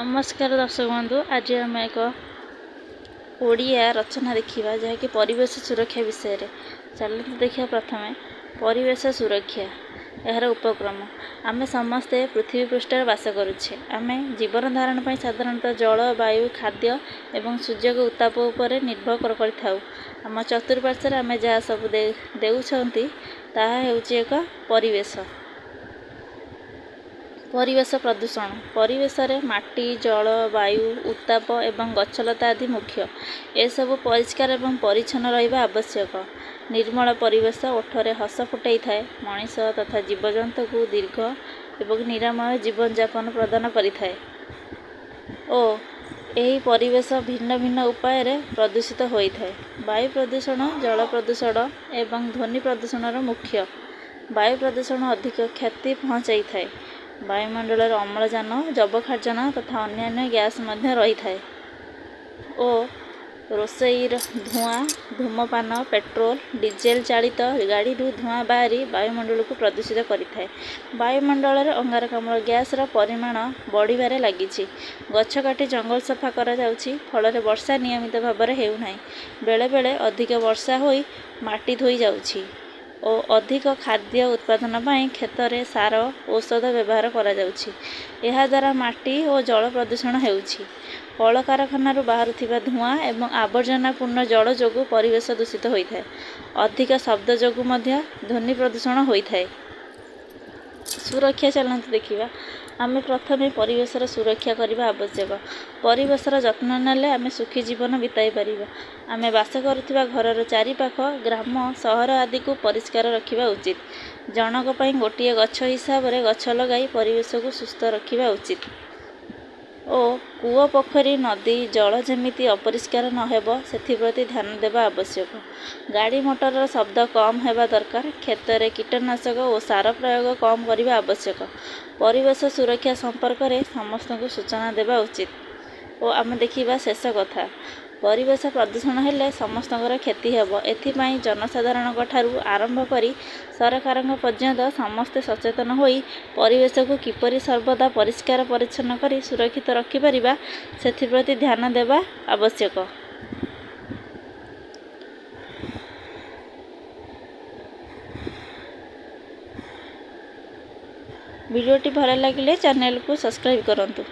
नमस्कार दर्शक बंधु। आज आम एक ओडिया रचना देखा जहाँकि परिवेश सुरक्षा विषय रे। चलते देखा प्रथमे परिवेश सुरक्षा यार उपक्रम। आमे समस्ते पृथ्वी पृष्ठ बास करुचे। आमे जीवन धारण पर साधारणतः जल वायु खाद्य एवं सूर्य को उत्ताप उपर निर्भर कर आम चतुर्पार्श्व आमे जहाँ सब देउछंती ताहा हेउची एक परिवेश। परिवेश प्रदूषण परिवेश रे माटी जल वायु उत्ताप एवं गछलता आदि मुख्य। एसबु परिष्कार एवं परिच्छन्न रहिबा आवश्यक। निर्मल परिवेश ओठरे हस फुटाई थाए मनीष तथा जीवजंतु को दीर्घ एवं निरामय जीवन यापन प्रदान करिथाए ओ एही परिवेश भिन्न भिन्न उपाय रे प्रदूषित होइथाए। वायु प्रदूषण जल प्रदूषण एवं ध्वनि प्रदूषण मुख्य। वायु प्रदूषण अधिक क्षति पहुँचाई थाए। वायुमंडल अम्लजान जबखार्जन तथा अन्यान्य गैस मध्य रही थाए ओ रोषेईर धुआं धूमपान पेट्रोल डीजेल चालित गाड़ी धुआं बाहरी वायुमंडल को प्रदूषित करिथाए। वायुमंडल अंगारकाम्ल गैस परिमाण बढ़िबारे लागिछि। गछ काटी जंगल सफा करा जाउछि फल वर्षा नियमित भाव में हेउनाही। बेले बेले अधिक वर्षा होई माटी धोई जाउछि ओ अधिक खाद्य उत्पादन पाई खेतर सार औषध व्यवहार करा जाउछि। एहा द्वारा माटी और जल प्रदूषण हेउछि। कल कारखाना बाहरुथिबा धुआं एवं आवर्जनापूर्ण जल जोगु परिवेश दूषित होइथाए। अधिक शब्द जोगु मध्य ध्वनि प्रदूषण होइथाए। सुरक्षा चलते देखिबा। आमे प्रथमे परिवेशर सुरक्षा करबा आवश्यक। परिवेशर जत्न नेले आमे सुखी जीवन बिताई परिबा। आमे बास करुथिबा घरर चारिपाख ग्राम सहर आदि को परिष्कार रखिबा उचित। जनक पई गोटिए गछ हिसाब रे गछ लगाई परिवेश को सुस्थ रखिबा उचित ओ कूओ पोखरी नदी जल जेमिति अपरिष्कार न हेबो सेथिप्रति ध्यान देबा आवश्यक। गाड़ी मोटर शब्द कम हेबा दरकार। खेतरे कीटनाशक और सार प्रयोग कम करबा आवश्यक। परिवेश सुरक्षा संपर्क में समस्त को सूचना देबा उचित ओ आम देखिबा शेष कथा। परिवेश प्रदूषण हेले समस्त क्षति हेबो। एथिपाई जनसाधारण ठारू आरंभ करी सरकार पर्यंत समस्ते सचेतन होई परिवेश को किपरि सर्वदा परिष्कार परिच्छन्न करी सुरक्षित रखि परिबा सेथिप्रति ध्यान देबा आवश्यक। वीडियोटी भल लगिले चैनल को सब्सक्राइब करंतु।